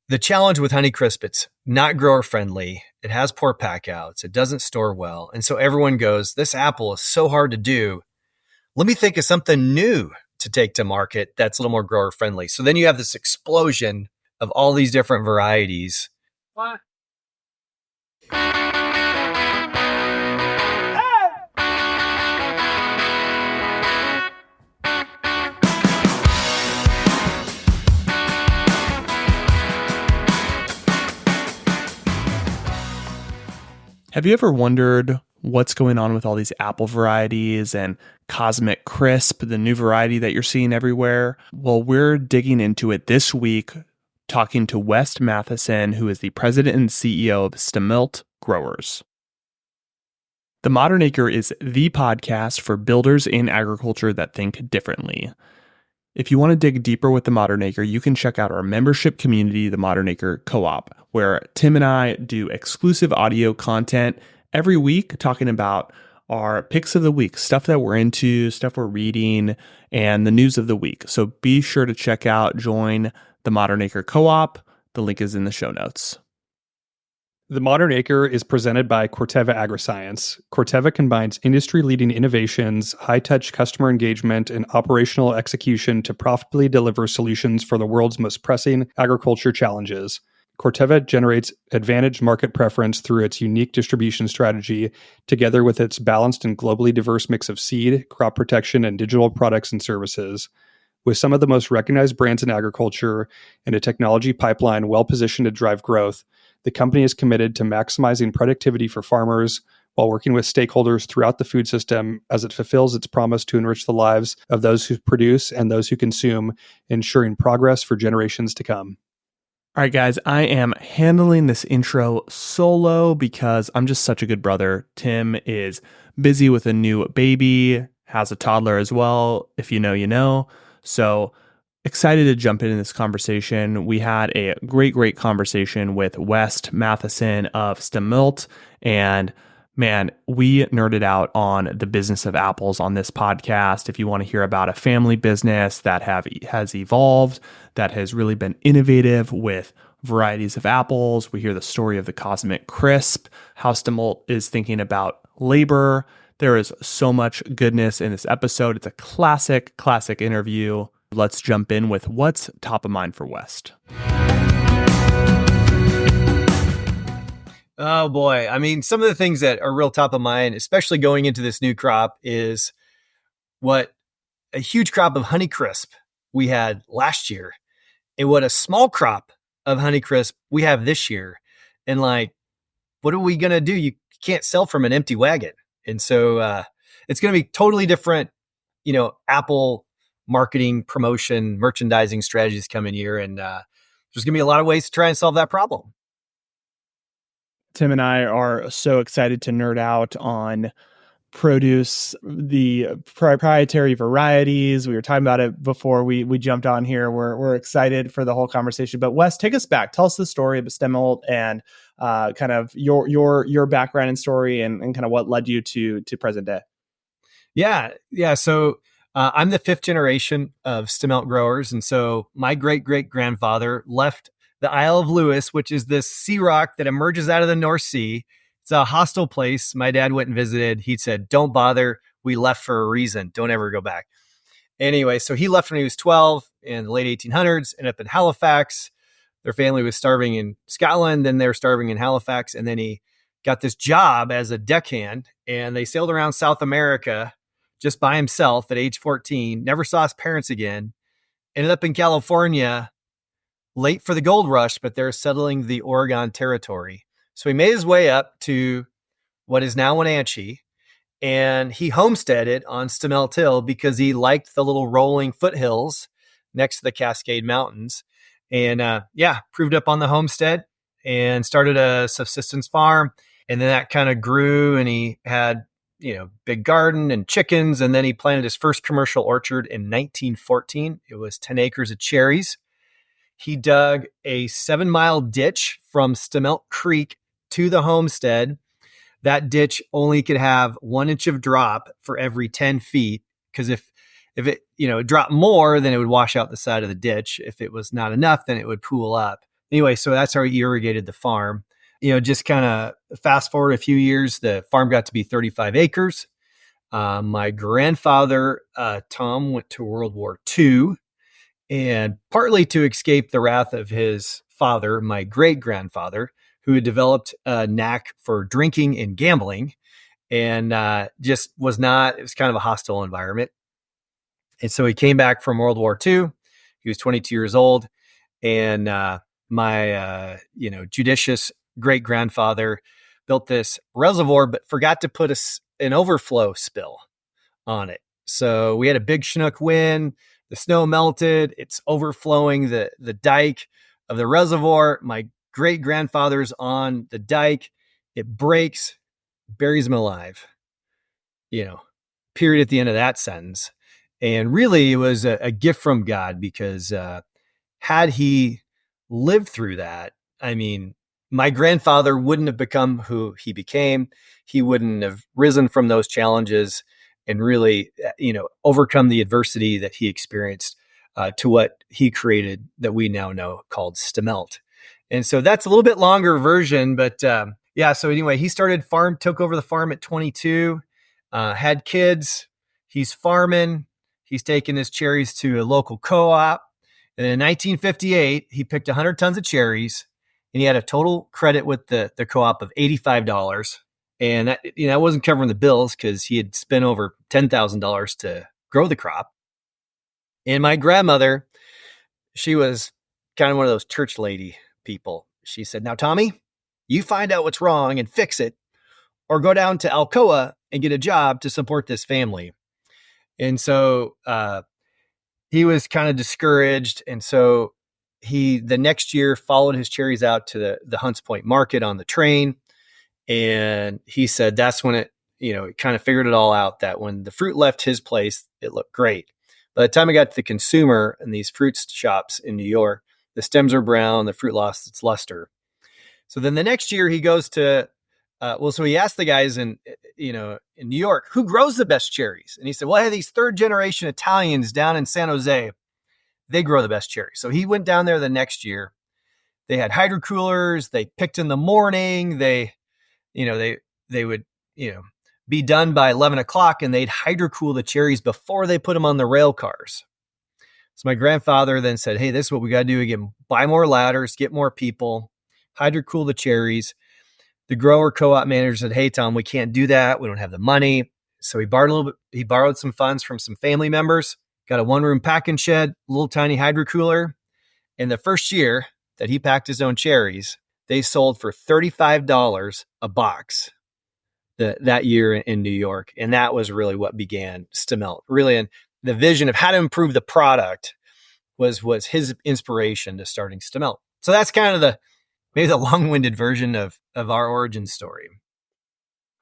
The challenge with Honeycrisp, it's not grower friendly. It has poor pack outs. It doesn't store well. And so everyone goes, this apple is so hard to do. Let me think of something new to take to market that's a little more grower friendly. So then you have this explosion of all these different varieties. What? Have you ever wondered what's going on with all these apple varieties and Cosmic Crisp, the new variety that you're seeing everywhere? Well, we're digging into it this week, talking to Wes Mathison, who is the president and CEO of Stemilt Growers. The Modern Acre is the podcast for builders in agriculture that think differently. If you want to dig deeper with The Modern Acre, you can check out our membership community, The Modern Acre Co-op, where Tim and I do exclusive audio content every week talking about our picks of the week, stuff that we're into, stuff we're reading, and the news of the week. So be sure to check out, join The Modern Acre Co-op. The link is in the show notes. The Modern Acre is presented by Corteva Agriscience. Corteva combines industry-leading innovations, high-touch customer engagement, and operational execution to profitably deliver solutions for the world's most pressing agriculture challenges. Corteva generates advantaged market preference through its unique distribution strategy, together with its balanced and globally diverse mix of seed, crop protection, and digital products and services. With some of the most recognized brands in agriculture and a technology pipeline well-positioned to drive growth, the company is committed to maximizing productivity for farmers while working with stakeholders throughout the food system as it fulfills its promise to enrich the lives of those who produce and those who consume, ensuring progress for generations to come. All right, guys, I am handling this intro solo because I'm just such a good brother. Tim is busy with a new baby, has a toddler as well. If you know, you know. So excited to jump into this conversation. We had a great conversation with Wes Mathison of Stemilt, and man, we nerded out on the business of apples on this podcast. If you want to hear about a family business that has evolved, that has really been innovative with varieties of apples, we hear the story of the Cosmic Crisp, how Stemilt is thinking about labor. There is so much goodness in this episode. It's a classic interview. Let's jump in with what's top of mind for Wes. Oh boy. I mean, some of the things that are real top of mind, especially going into this new crop, is what a huge crop of Honeycrisp we had last year and what a small crop of Honeycrisp we have this year. And like, what are we going to do? You can't sell from an empty wagon. And so it's going to be totally different, apple marketing, promotion, merchandising strategies coming year. And there's going to be a lot of ways to try and solve that problem. Tim and I are so excited to nerd out on produce, the proprietary varieties. We were talking about it before we jumped on here. We're excited for the whole conversation. But Wes, take us back. Tell us the story of Stemilt and kind of your background and story and kind of what led you to present day. Yeah. So I'm the fifth generation of Stemilt Growers. And so my great-great-grandfather left the Isle of Lewis, which is this sea rock that emerges out of the North Sea. It's a hostile place. My dad went and visited. He said, don't bother. We left for a reason. Don't ever go back. Anyway, so he left when he was 12 in the late 1800s, ended up in Halifax. Their family was starving in Scotland. Then they were starving in Halifax. And then he got this job as a deckhand. And they sailed around South America just by himself at age 14. Never saw his parents again. Ended up in California late for the gold rush, but they're settling the Oregon Territory. So he made his way up to what is now Wenatchee, and he homesteaded on Stemilt Hill because he liked the little rolling foothills next to the Cascade Mountains. And proved up on the homestead and started a subsistence farm. And then that kind of grew, and he had, big garden and chickens. And then he planted his first commercial orchard in 1914. It was 10 acres of cherries. He dug a 7-mile ditch from Stemilt Creek to the homestead. That ditch only could have 1 inch of drop for every 10 feet. Because if it dropped more, then it would wash out the side of the ditch. If it was not enough, then it would pool up. anyway, so that's how he irrigated the farm. Just kind of fast forward a few years, the farm got to be 35 acres. My grandfather, Tom, went to World War II, and partly to escape the wrath of his father, my great grandfather, who had developed a knack for drinking and gambling, and just it was kind of a hostile environment. And so he came back from World War II. He was 22 years old. And my judicious great grandfather built this reservoir, but forgot to put an overflow spill on it. So we had a big Chinook wind. The snow melted. It's overflowing the dike of the reservoir. My great grandfather's on the dike. It breaks, buries him alive. Period at the end of that sentence. And really, it was a gift from God, because had he lived through that, I mean, my grandfather wouldn't have become who he became. He wouldn't have risen from those challenges and really, overcome the adversity that he experienced to what he created that we now know called Stemilt. And so that's a little bit longer version, but so anyway, he took over the farm at 22, had kids. He's farming. He's taking his cherries to a local co-op. And in 1958, he picked 100 tons of cherries, and he had a total credit with the co-op of $85. And that wasn't covering the bills, because he had spent over $10,000 to grow the crop. And my grandmother, she was kind of one of those church lady people. She said, "Now, Tommy, you find out what's wrong and fix it, or go down to Alcoa and get a job to support this family." And so he was kind of discouraged. And so he, the next year, followed his cherries out to the Hunts Point market on the train. And he said that's when it kind of figured it all out, that when the fruit left his place, it looked great. By the time it got to the consumer in these fruit shops in New York, the stems are brown, the fruit lost its luster. So then the next year he goes to, so he asked the guys in New York, who grows the best cherries? And he said, well, I have these third generation Italians down in San Jose. They grow the best cherries. So he went down there the next year. They had hydrocoolers. They picked in the morning. They would, be done by 11 o'clock, and they'd hydrocool the cherries before they put them on the rail cars. So my grandfather then said, hey, this is what we got to do. Buy more ladders, get more people, hydrocool the cherries. The grower co-op manager said, hey, Tom, we can't do that. We don't have the money. So he borrowed some funds from some family members, got a one-room packing shed, a little tiny hydrocooler. And the first year that he packed his own cherries, they sold for $35 a box that year in New York. And that was really what began Stemilt. Really, and the vision of how to improve the product was his inspiration to starting Stemilt. So that's kind of maybe the long-winded version of our origin story.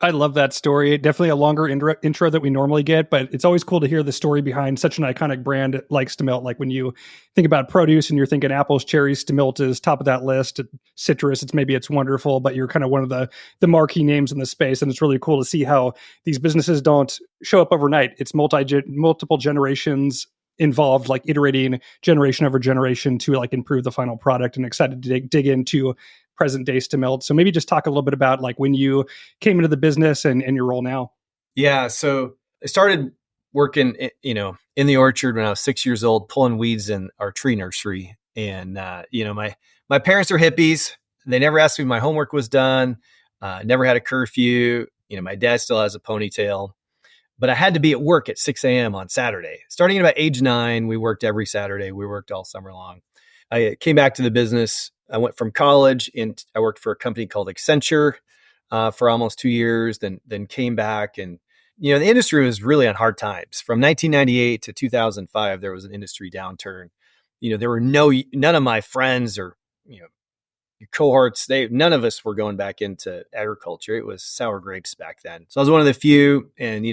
I love that story. Definitely a longer intro that we normally get, but it's always cool to hear the story behind such an iconic brand like Stemilt. Like when you think about produce and you're thinking apples, cherries, Stemilt is top of that list. Citrus, it's wonderful, but you're kind of one of the marquee names in the space. And it's really cool to see how these businesses don't show up overnight. It's multiple generations involved, like iterating generation over generation to like improve the final product, and excited to dig into present day Stemilt. So maybe just talk a little bit about like when you came into the business and your role now. Yeah. So I started working, in the orchard when I was 6 years old, pulling weeds in our tree nursery. And, my parents are hippies. They never asked me if my homework was done. Never had a curfew. My dad still has a ponytail, but I had to be at work at 6 a.m. on Saturday. Starting at about age 9, we worked every Saturday. We worked all summer long. I came back to the business. I went from college and I worked for a company called Accenture for almost 2 years, then came back. And, the industry was really on hard times. From 1998 to 2005, there was an industry downturn. There were none of my friends or, cohorts, none of us were going back into agriculture. It was sour grapes back then. So I was one of the few, and,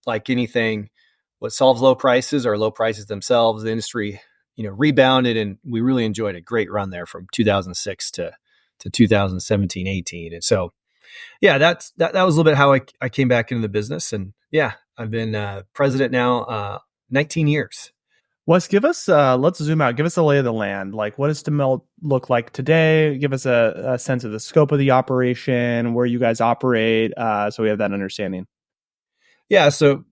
like anything, what solves low prices are low prices themselves. The industry rebounded, and we really enjoyed a great run there from 2006 to 2017, 18. And so, yeah, that was a little bit how I came back into the business. And yeah, I've been president now 19 years. Wes, give us, let's zoom out. Give us a lay of the land. Like, what does Stemilt look like today? Give us a sense of the scope of the operation, where you guys operate, so we have that understanding. Yeah. So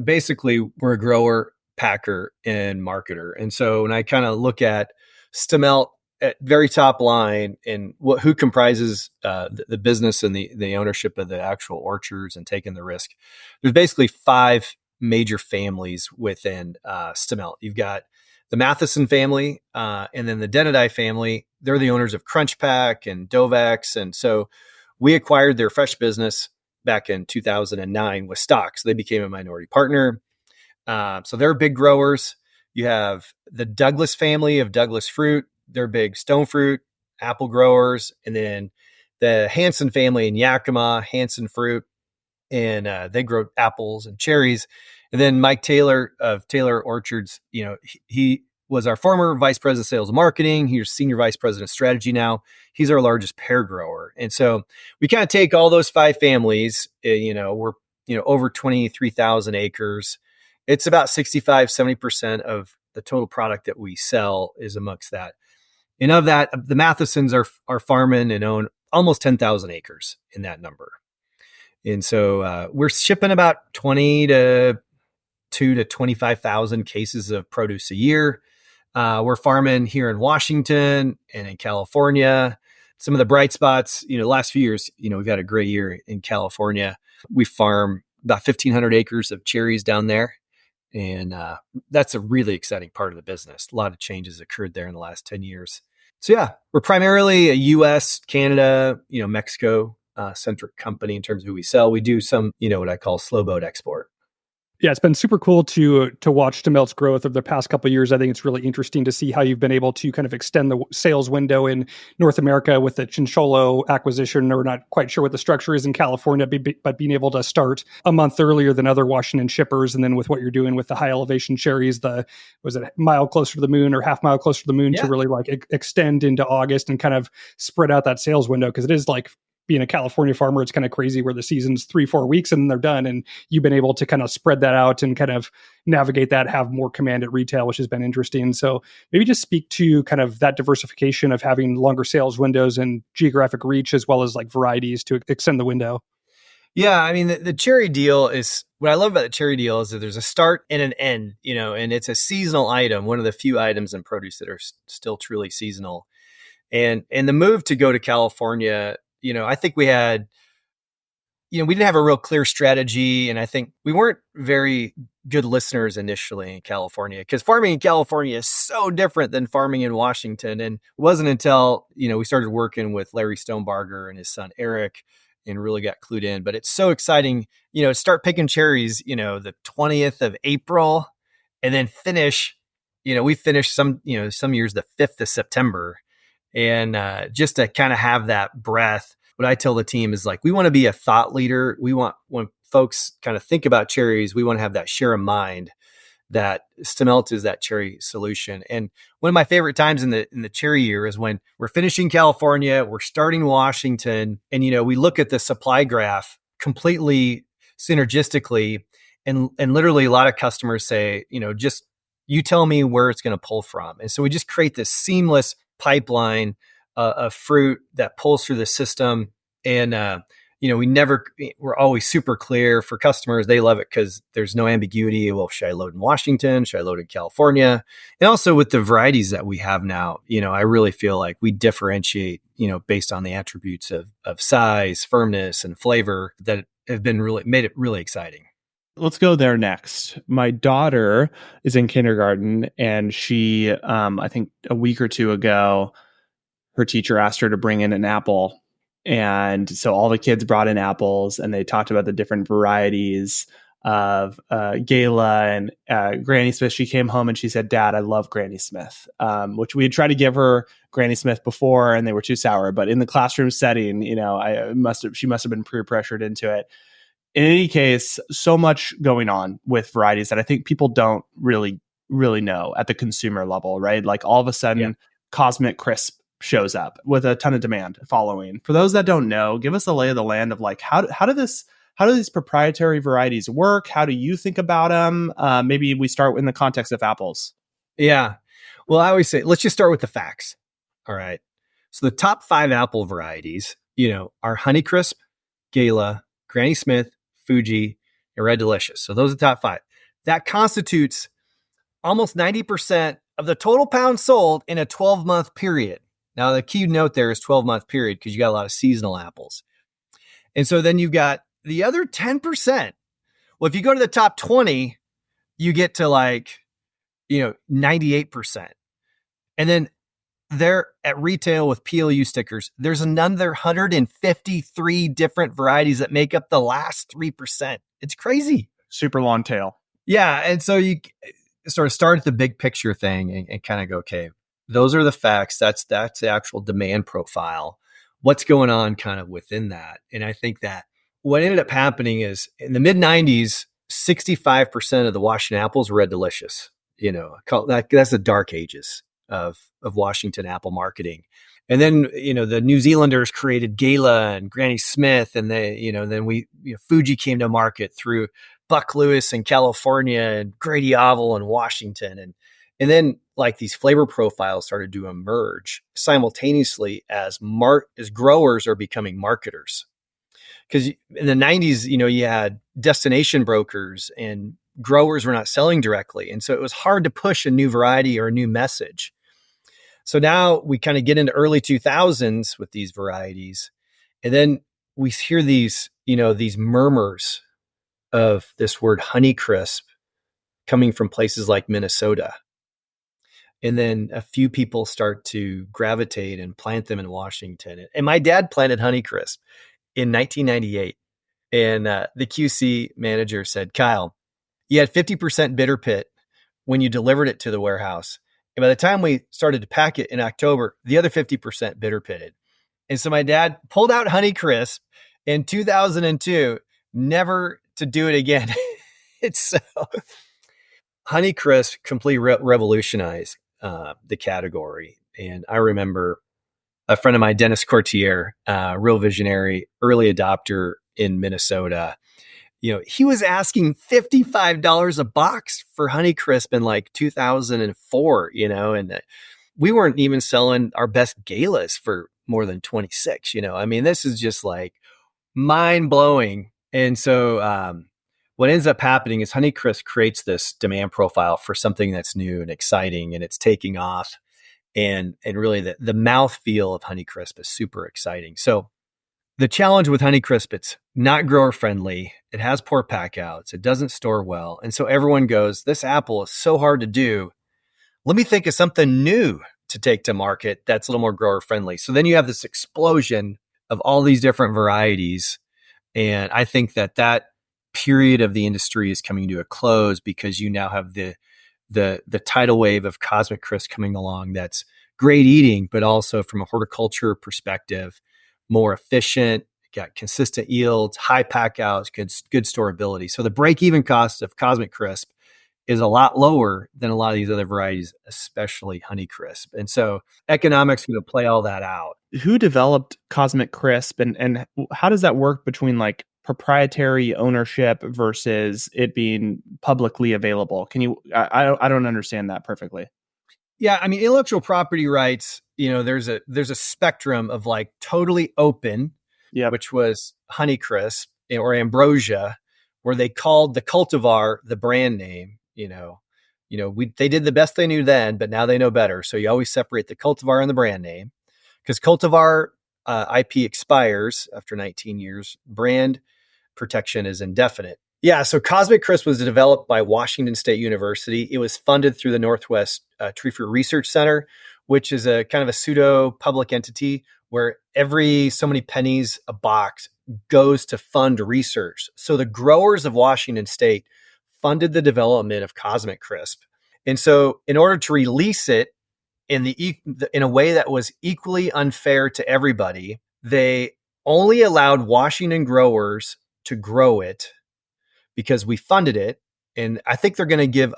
basically, we're a grower, packer, and marketer. And so when I kind of look at Stemilt at very top line and who comprises the business and the ownership of the actual orchards and taking the risk, there's basically five major families within Stemilt. You've got the Mathison family, and then the Denadai family. They're the owners of Crunch Pack and Dovex. And so we acquired their fresh business back in 2009 with stock. So they became a minority partner. So they're big growers. You have the Douglas family of Douglas fruit. They're big stone fruit, apple growers. And then the Hanson family in Yakima, Hanson fruit. And they grow apples and cherries. And then Mike Taylor of Taylor Orchards, he was our former vice president of sales and marketing. He's senior vice president of strategy now. He's our largest pear grower. And so we kind of take all those five families, we're, over 23,000 acres. It's about 65-70% of the total product that we sell is amongst that. And of that, the Mathesons are farming and own almost 10,000 acres in that number. And so we're shipping about 22 to 25,000 cases of produce a year. We're farming here in Washington and in California. Some of the bright spots, last few years, we've had a great year in California. We farm about 1,500 acres of cherries down there. And that's a really exciting part of the business. A lot of changes occurred there in the last 10 years. So yeah, we're primarily a US, Canada, Mexico centric company in terms of who we sell. We do some, what I call slow boat export. Yeah, it's been super cool to watch Stemilt's growth over the past couple of years. I think it's really interesting to see how you've been able to kind of extend the sales window in North America with the Chincholo acquisition. We're not quite sure what the structure is in California, but being able to start a month earlier than other Washington shippers. And then with what you're doing with the high elevation cherries, was it a mile closer to the moon or half mile closer to the moon to really like extend into August and kind of spread out that sales window? Because it is like, being a California farmer, it's kind of crazy where the season's 3-4 weeks and then they're done. And you've been able to kind of spread that out and kind of navigate that, have more command at retail, which has been interesting. So maybe just speak to kind of that diversification of having longer sales windows and geographic reach, as well as like varieties to extend the window. Yeah. I mean, the cherry deal is what I love about the cherry deal is that there's a start and an end, and it's a seasonal item, one of the few items in produce that are still truly seasonal. And the move to go to California, I think we had, we didn't have a real clear strategy. And I think we weren't very good listeners initially in California, because farming in California is so different than farming in Washington. And it wasn't until, we started working with Larry Stonebarger and his son, Eric, and really got clued in. But it's so exciting, start picking cherries, the 20th of April and then finish, we finished some years, the 5th of September. And just to kind of have that breath, what I tell the team is like, we want to be a thought leader. We want, when folks kind of think about cherries, we want to have that share of mind that Stemilt is that cherry solution. And one of my favorite times in the cherry year is when we're finishing California, we're starting Washington, and we look at the supply graph completely synergistically, and literally a lot of customers say, just you tell me where it's going to pull from. And so we just create this seamless pipeline of fruit that pulls through the system. And, we're always super clear for customers. They love it because there's no ambiguity. Well, should I load in Washington? Should I load in California? And also with the varieties that we have now, I really feel like we differentiate, based on the attributes of size, firmness, and flavor that have been made it really exciting. Let's go there next. My daughter is in kindergarten, and she, I think a week or two ago, her teacher asked her to bring in an apple. And so all the kids brought in apples, and they talked about the different varieties of Gala and Granny Smith. She came home and she said, "Dad, I love Granny Smith," which we had tried to give her Granny Smith before, and they were too sour. But in the classroom setting, she must have been peer pressured into it. In any case, so much going on with varieties that I think people don't really know at the consumer level, right? Like all of a sudden, Cosmic Crisp shows up with a ton of demand following. For those that don't know, give us a lay of the land of like, how do these proprietary varieties work? How do you think about them? Maybe we start in the context of apples. Yeah. Well, I always say, let's just start with the facts. All right. So the top 5 apple varieties, are Honeycrisp, Gala, Granny Smith, Fuji, and Red Delicious. So those are the top 5. That constitutes almost 90% of the total pounds sold in a 12-month period. Now, the key note there is 12-month period because you got a lot of seasonal apples. And so then you've got the other 10%. Well, if you go to the top 20, you get to 98%. And then there at retail with PLU stickers, there's another 153 different varieties that make up the last 3%. It's crazy. Super long tail. Yeah. And so you sort of start at the big picture thing and kind of go, okay, those are the facts. That's the actual demand profile. What's going on kind of within that? And I think that what ended up happening is in the mid 90s, 65% of the Washington apples were Red Delicious. That's the dark ages of Washington apple marketing. And then, the New Zealanders created Gala and Granny Smith. And Fuji came to market through Buck Lewis in California and Grady Oval in Washington. And then these flavor profiles started to emerge simultaneously as growers are becoming marketers. Because in the 90s, you had destination brokers and growers were not selling directly. And so it was hard to push a new variety or a new message. So now we kind of get into early 2000s with these varieties. And then we hear these murmurs of this word Honeycrisp coming from places like Minnesota. And then a few people start to gravitate and plant them in Washington. And my dad planted Honeycrisp in 1998. And the QC manager said, Kyle, you had 50% bitter pit when you delivered it to the warehouse. And by the time we started to pack it in October, the other 50% bitter pitted. And so my dad pulled out Honeycrisp in 2002, never to do it again. Honeycrisp completely revolutionized the category. And I remember a friend of mine, Dennis Courtier, real visionary, early adopter in Minnesota. He was asking $55 a box for Honeycrisp in 2004, and we weren't even selling our best galas for more than 26, this is just mind blowing. And so, what ends up happening is Honeycrisp creates this demand profile for something that's new and exciting, and it's taking off. And really the mouthfeel of Honeycrisp is super exciting. So the challenge with Honeycrisp, it's not grower friendly. It has poor pack outs. It doesn't store well. And so everyone goes, this apple is so hard to do. Let me think of something new to take to market that's a little more grower friendly. So then you have this explosion of all these different varieties. And I think that period of the industry is coming to a close because you now have the tidal wave of Cosmic Crisp coming along that's great eating, but also from a horticulture perspective, more efficient, got consistent yields, high pack outs, good storability. So the break-even cost of Cosmic Crisp is a lot lower than a lot of these other varieties, especially Honeycrisp. And so economics going to play all that out. Who developed Cosmic Crisp and how does that work between proprietary ownership versus it being publicly available? Can you, I don't understand that perfectly. Yeah. I mean, intellectual property rights, there's a spectrum of totally open, which was Honeycrisp or Ambrosia, where they called the cultivar the brand name. They did the best they knew then, but now they know better. So you always separate the cultivar and the brand name because cultivar IP expires after 19 years. Brand protection is indefinite. Yeah, so Cosmic Crisp was developed by Washington State University. It was funded through the Northwest Tree Fruit Research Center, which is a kind of a pseudo public entity where every so many pennies a box goes to fund research. So the growers of Washington State funded the development of Cosmic Crisp. And so in order to release it in a way that was equally unfair to everybody, they only allowed Washington growers to grow it because we funded it. And I think they're going to give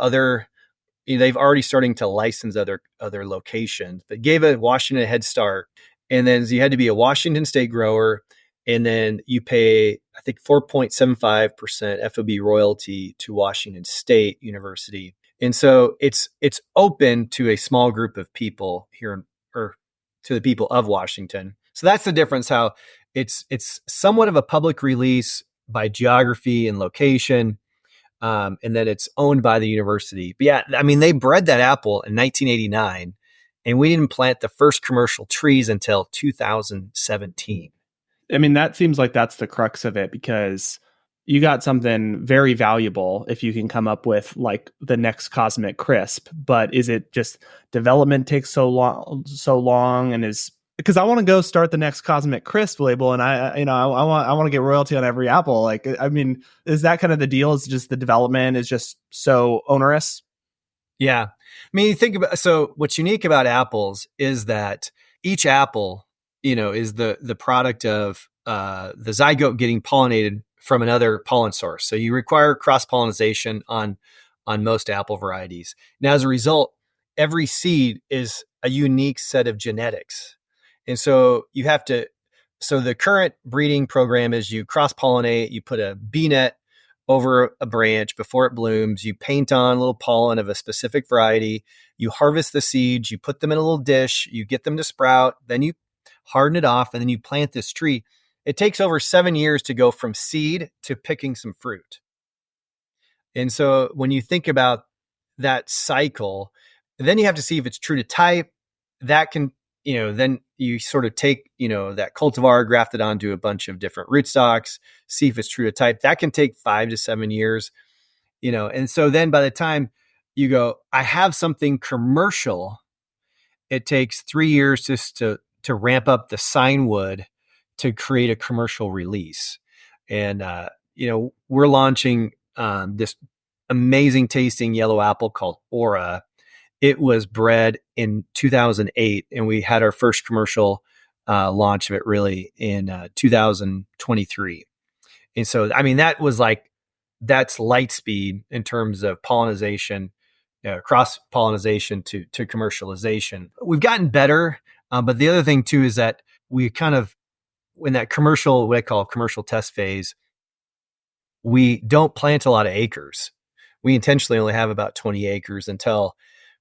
they've already starting to license other locations, but gave a Washington a head start. And then you had to be a Washington State grower. And then you pay, I think, 4.75% FOB royalty to Washington State University. And so it's open to a small group of people here, or to the people of Washington. So that's the difference, how it's somewhat of a public release by geography and location, and then it's owned by the university. But yeah, I mean, they bred that apple in 1989, and we didn't plant the first commercial trees until 2017. I mean, that seems like that's the crux of it, because you got something very valuable if you can come up with like the next Cosmic Crisp. But is it just development takes so long, and is because I want to go start the next Cosmic Crisp label, and I want to get royalty on every apple. Like, I mean, is that kind of the deal? Is just the development is just so onerous? Yeah. I mean, you think about, so what's unique about apples is that each apple, is the product of the zygote getting pollinated from another pollen source. So you require cross-pollination on most apple varieties. Now, as a result, every seed is a unique set of genetics. And so so the current breeding program is you cross-pollinate, you put a bee net over a branch before it blooms, you paint on a little pollen of a specific variety, you harvest the seeds, you put them in a little dish, you get them to sprout, then you harden it off, and then you plant this tree. It takes over 7 years to go from seed to picking some fruit. And so when you think about that cycle, then you have to see if it's true to type. That can, then you sort of take, that cultivar, graft it onto a bunch of different rootstocks, see if it's true to type. That can take 5 to 7 years, and so then by the time you go, I have something commercial, it takes 3 years just to ramp up the sign wood to create a commercial release. And, we're launching this amazing tasting yellow apple called Aura. It was bred in 2008, and we had our first commercial launch of it really in 2023. And so, I mean, that's light speed in terms of pollination, cross pollination to commercialization. We've gotten better, but the other thing too is that we kind of, in that commercial, what I call commercial test phase, we don't plant a lot of acres. We intentionally only have about 20 acres until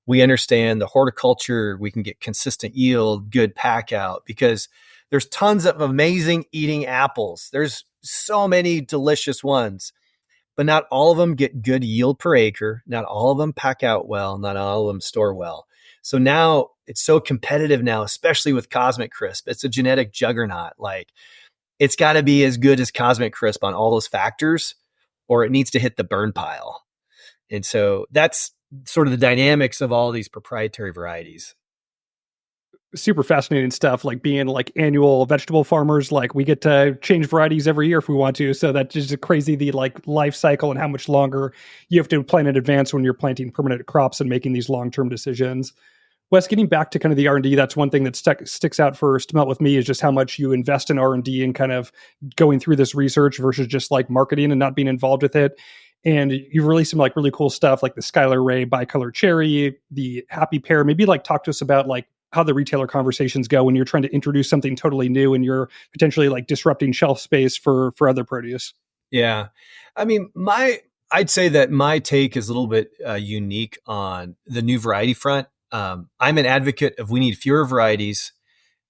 we understand the horticulture, we can get consistent yield, good pack out, because there's tons of amazing eating apples. There's so many delicious ones, but not all of them get good yield per acre. Not all of them pack out well. Not all of them store well. So now it's so competitive now, especially with Cosmic Crisp. It's a genetic juggernaut. Like, it's got to be as good as Cosmic Crisp on all those factors, or it needs to hit the burn pile. And so that's sort of the dynamics of all these proprietary varieties. Super fascinating stuff, like being like annual vegetable farmers. Like, we get to change varieties every year if we want to. So that's just crazy, the like life cycle and how much longer you have to plan in advance when you're planting permanent crops and making these long-term decisions. Wes, getting back to kind of the R&D, that's one thing that sticks out for Stemilt with me, is just how much you invest in R&D and kind of going through this research versus just like marketing and not being involved with it. And you've released some like really cool stuff, like the Skylar Rae bicolor cherry, the happy pear. Maybe like talk to us about like how the retailer conversations go when you're trying to introduce something totally new and you're potentially like disrupting shelf space for other produce. Yeah. I mean, I'd say that my take is a little bit unique on the new variety front. I'm an advocate of, we need fewer varieties,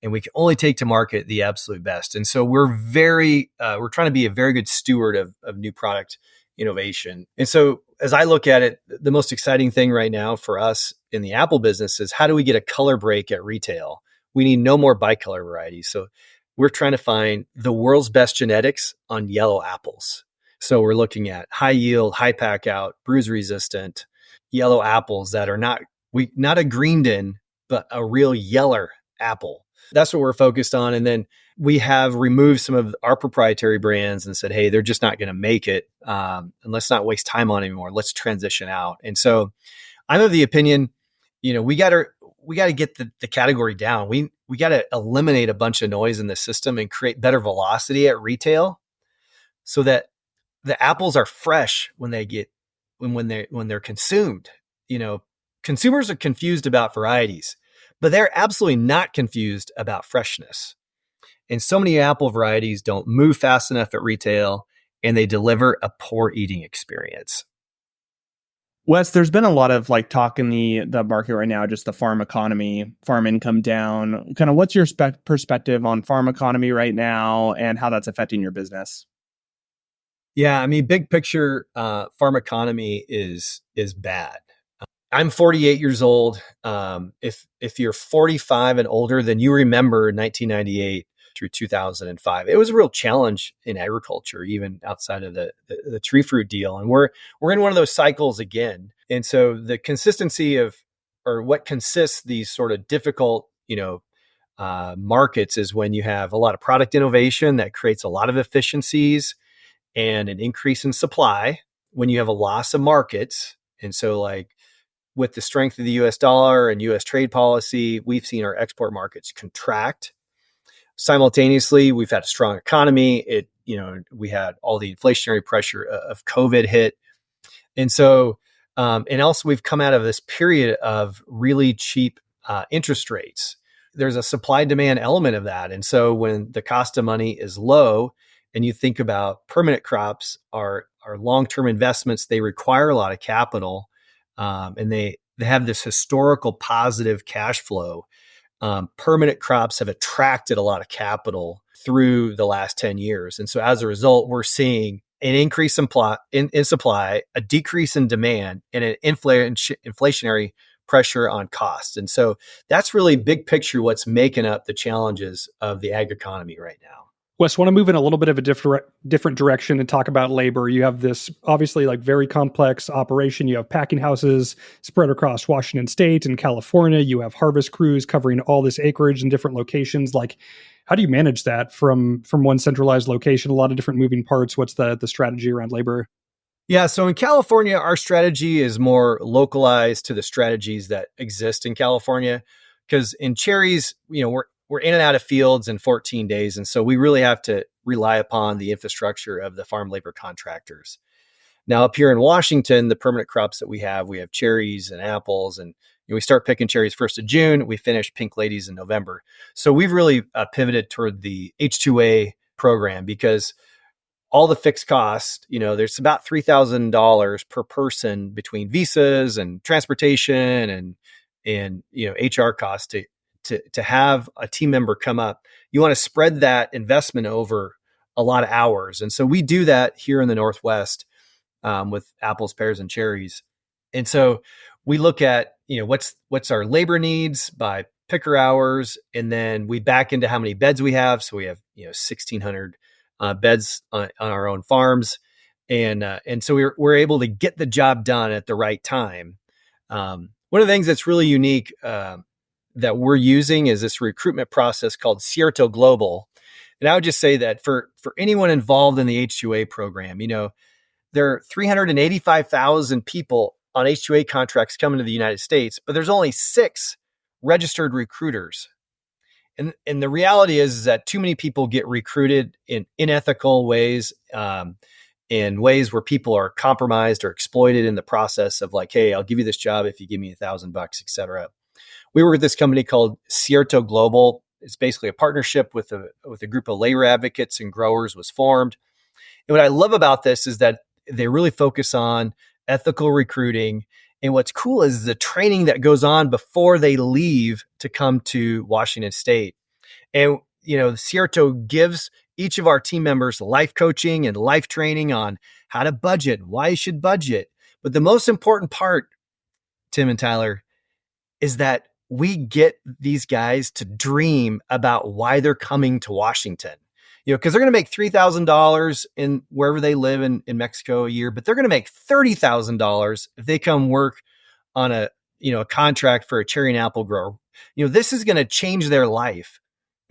and we can only take to market the absolute best. And so we're trying to be a very good steward of new product innovation. And so as I look at it, the most exciting thing right now for us in the apple business is, how do we get a color break at retail? We need no more bicolor varieties. So we're trying to find the world's best genetics on yellow apples. So we're looking at high yield, high pack out, bruise resistant yellow apples that are not a Greendon, but a real yeller apple. That's what we're focused on. And then we have removed some of our proprietary brands and said, hey, they're just not going to make it. And let's not waste time on it anymore. Let's transition out. And so I'm of the opinion, we got to get the category down. We got to eliminate a bunch of noise in the system and create better velocity at retail, so that the apples are fresh when they're consumed. Consumers are confused about varieties, but they're absolutely not confused about freshness. And so many apple varieties don't move fast enough at retail, and they deliver a poor eating experience. Wes, there's been a lot of like talk in the market right now, just the farm economy, farm income down. Kind of what's your perspective on farm economy right now and how that's affecting your business? Yeah, I mean, big picture, farm economy is bad. I'm 48 years old. If you're 45 and older, then you remember 1998 through 2005. It was a real challenge in agriculture, even outside of the tree fruit deal. And we're in one of those cycles again. And so the consistency of, or what consists these sort of difficult, markets is when you have a lot of product innovation that creates a lot of efficiencies and an increase in supply. When you have a loss of markets, and so like with the strength of the US dollar and US trade policy, we've seen our export markets contract. Simultaneously, we've had a strong economy. We had all the inflationary pressure of COVID hit. And so, and also we've come out of this period of really cheap interest rates. There's a supply demand element of that. And so when the cost of money is low and you think about permanent crops are long-term investments, they require a lot of capital. And they have this historical positive cash flow. Permanent crops have attracted a lot of capital through the last 10 years. And so as a result, we're seeing an increase in supply, a decrease in demand, and an inflationary pressure on costs. And so that's really big picture what's making up the challenges of the ag economy right now. Wes, want to move in a little bit of a different direction and talk about labor. You have this obviously like very complex operation. You have packing houses spread across Washington State and California. You have harvest crews covering all this acreage in different locations. Like, how do you manage that from one centralized location? A lot of different moving parts. What's the strategy around labor? Yeah, so in California, our strategy is more localized to the strategies that exist in California. Because in cherries, we're in and out of fields in 14 days. And so we really have to rely upon the infrastructure of the farm labor contractors. Now, up here in Washington, the permanent crops that we have cherries and apples. And we start picking cherries 1st of June. We finish pink ladies in November. So we've really pivoted toward the H2A program because all the fixed costs, there's about $3,000 per person between visas and transportation and HR costs to have a team member come up. You want to spread that investment over a lot of hours. And so we do that here in the Northwest with apples, pears, and cherries. And so we look at, what's our labor needs by picker hours. And then we back into how many beds we have. So we have, 1,600 beds on our own farms. And so we're able to get the job done at the right time. One of the things that's really unique that we're using is this recruitment process called Cierto Global. And I would just say that for anyone involved in the H2A program, there are 385,000 people on H2A contracts coming to the United States, but there's only 6 registered recruiters. And the reality is that too many people get recruited in unethical ways, in ways where people are compromised or exploited in the process of like, hey, I'll give you this job if you give me $1,000, et cetera. We work with this company called Cierto Global. It's basically a partnership with a group of labor advocates and growers was formed. And what I love about this is that they really focus on ethical recruiting. And what's cool is the training that goes on before they leave to come to Washington State. And, Cierto gives each of our team members life coaching and life training on how to budget, why you should budget. But the most important part, Tim and Tyler, is that we get these guys to dream about why they're coming to Washington, because they're going to make $3,000 in wherever they live in Mexico a year, but they're going to make $30,000 if they come work on a contract for a cherry and apple grower. This is going to change their life.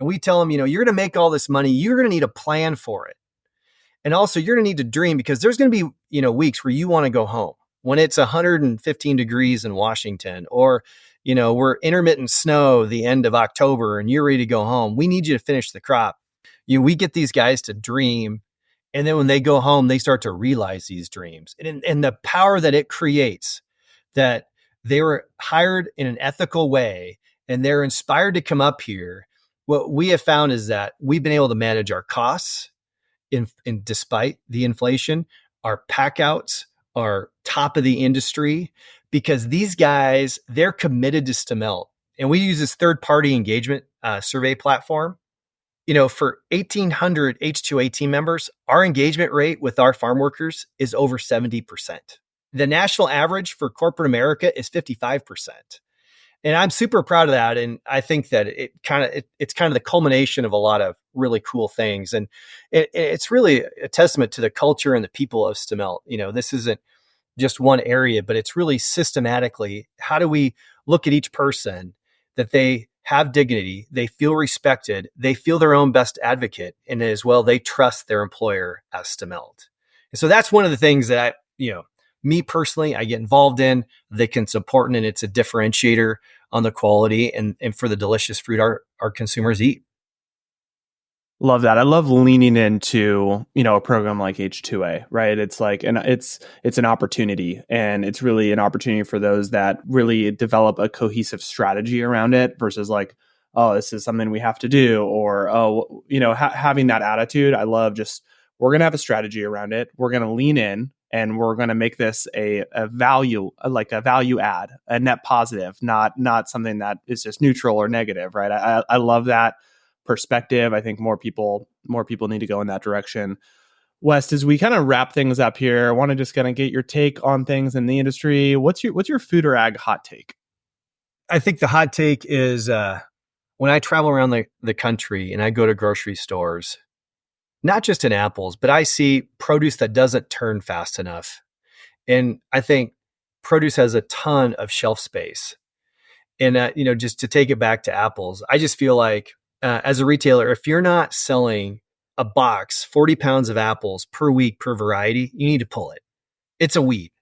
And we tell them, you're going to make all this money. You're going to need a plan for it. And also you're going to need to dream because there's going to be, weeks where you want to go home when it's 115 degrees in Washington, or we're intermittent snow the end of October and you're ready to go home. We need you to finish the crop. We get these guys to dream. And then when they go home, they start to realize these dreams and the power that it creates, that they were hired in an ethical way and they're inspired to come up here. What we have found is that we've been able to manage our costs in despite the inflation, our pack outs are top of the industry because these guys, they're committed to Stemilt. And we use this third-party engagement survey platform. For 1,800 H2A team members, our engagement rate with our farm workers is over 70%. The national average for corporate America is 55%. And I'm super proud of that. And I think that it's kind of the culmination of a lot of really cool things. And it's really a testament to the culture and the people of Stemilt. This isn't just one area, but it's really systematically, how do we look at each person that they have dignity, they feel respected, they feel their own best advocate, and as well, they trust their employer as Stemilt. And so that's one of the things that me personally, I get involved in. I think it's important, and it's a differentiator on the quality and for the delicious fruit our consumers eat. Love that. I love leaning into, a program like H2A, right? It's like, and it's an opportunity, and it's really an opportunity for those that really develop a cohesive strategy around it versus like, oh, this is something we have to do, or, having that attitude. I love we're going to have a strategy around it. We're going to lean in, and we're going to make this a value, like a value add, a net positive, not something that is just neutral or negative, right? I love that perspective. I think more people need to go in that direction. Wes, as we kind of wrap things up here, I want to just kind of get your take on things in the industry. What's your food or ag hot take? I think the hot take is when I travel around the country and I go to grocery stores, not just in apples, but I see produce that doesn't turn fast enough. And I think produce has a ton of shelf space. And, just to take it back to apples, I just feel like as a retailer, if you're not selling a box, 40 pounds of apples per week per variety, you need to pull it. It's a weed.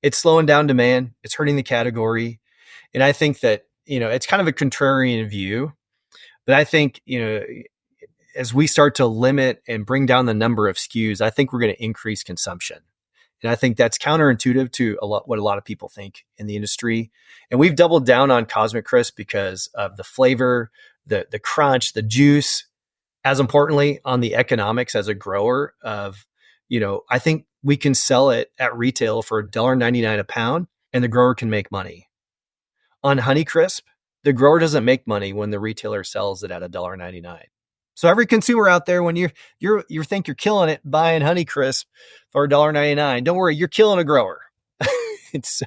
It's slowing down demand. It's hurting the category. And I think that, it's kind of a contrarian view, but I think, as we start to limit and bring down the number of SKUs, I think we're going to increase consumption. And I think that's counterintuitive to what a lot of people think in the industry. And we've doubled down on Cosmic Crisp because of the flavor, the crunch, the juice, as importantly on the economics as a grower of, I think we can sell it at retail for $1.99 a pound and the grower can make money. On Honeycrisp, the grower doesn't make money when the retailer sells it at $1.99. So every consumer out there, when you think you're killing it buying Honeycrisp for $1.99, don't worry, you're killing a grower. And so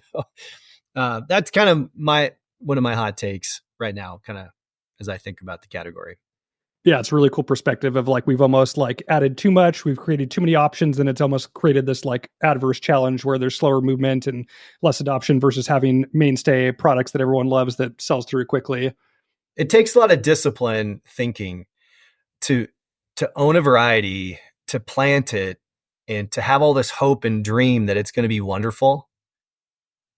that's kind of one of my hot takes right now, kind of as I think about the category. Yeah, it's a really cool perspective of like, we've almost like added too much. We've created too many options, and it's almost created this like adverse challenge where there's slower movement and less adoption versus having mainstay products that everyone loves that sells through quickly. It takes a lot of discipline thinking to own a variety, to plant it, and to have all this hope and dream that it's going to be wonderful,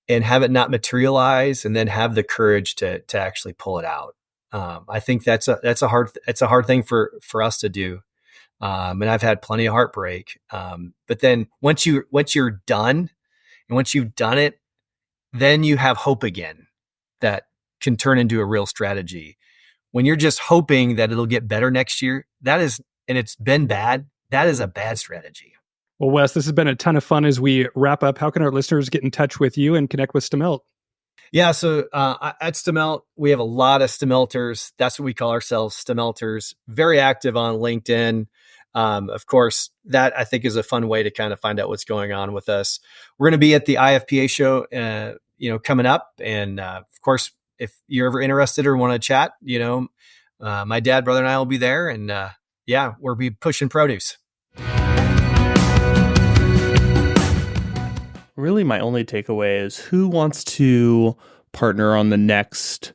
and have it not materialize, and then have the courage to actually pull it out. I think that's a hard thing for us to do. And I've had plenty of heartbreak. But then once you're done, and once you've done it, then you have hope again that can turn into a real strategy. When you're just hoping that it'll get better next year, and it's been bad, that is a bad strategy. Well, Wes, this has been a ton of fun. As we wrap up, how can our listeners get in touch with you and connect with Stemilt? Yeah, so at Stemilt, we have a lot of Stemilters. That's what we call ourselves, Stemilters. Very active on LinkedIn. Of course, that I think is a fun way to kind of find out what's going on with us. We're going to be at the IFPA show, coming up, and of course, if you're ever interested or want to chat, my dad, brother, and I will be there, and we'll be pushing produce. Really, my only takeaway is who wants to partner on the next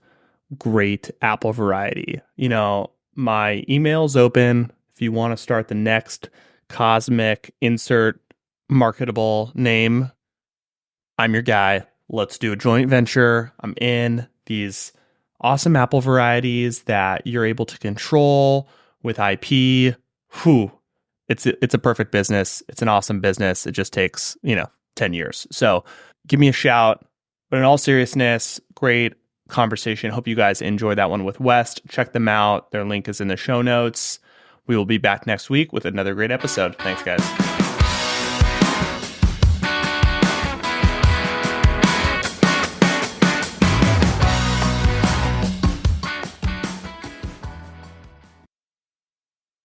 great apple variety? My email's open. If you want to start the next cosmic insert marketable name, I'm your guy. Let's do a joint venture. I'm in. These awesome apple varieties that you're able to control with IP. It's a perfect business. It's an awesome business. It just takes, 10 years. So give me a shout. But in all seriousness, great conversation. Hope you guys enjoyed that one with West. Check them out. Their link is in the show notes. We will be back next week with another great episode. Thanks, guys.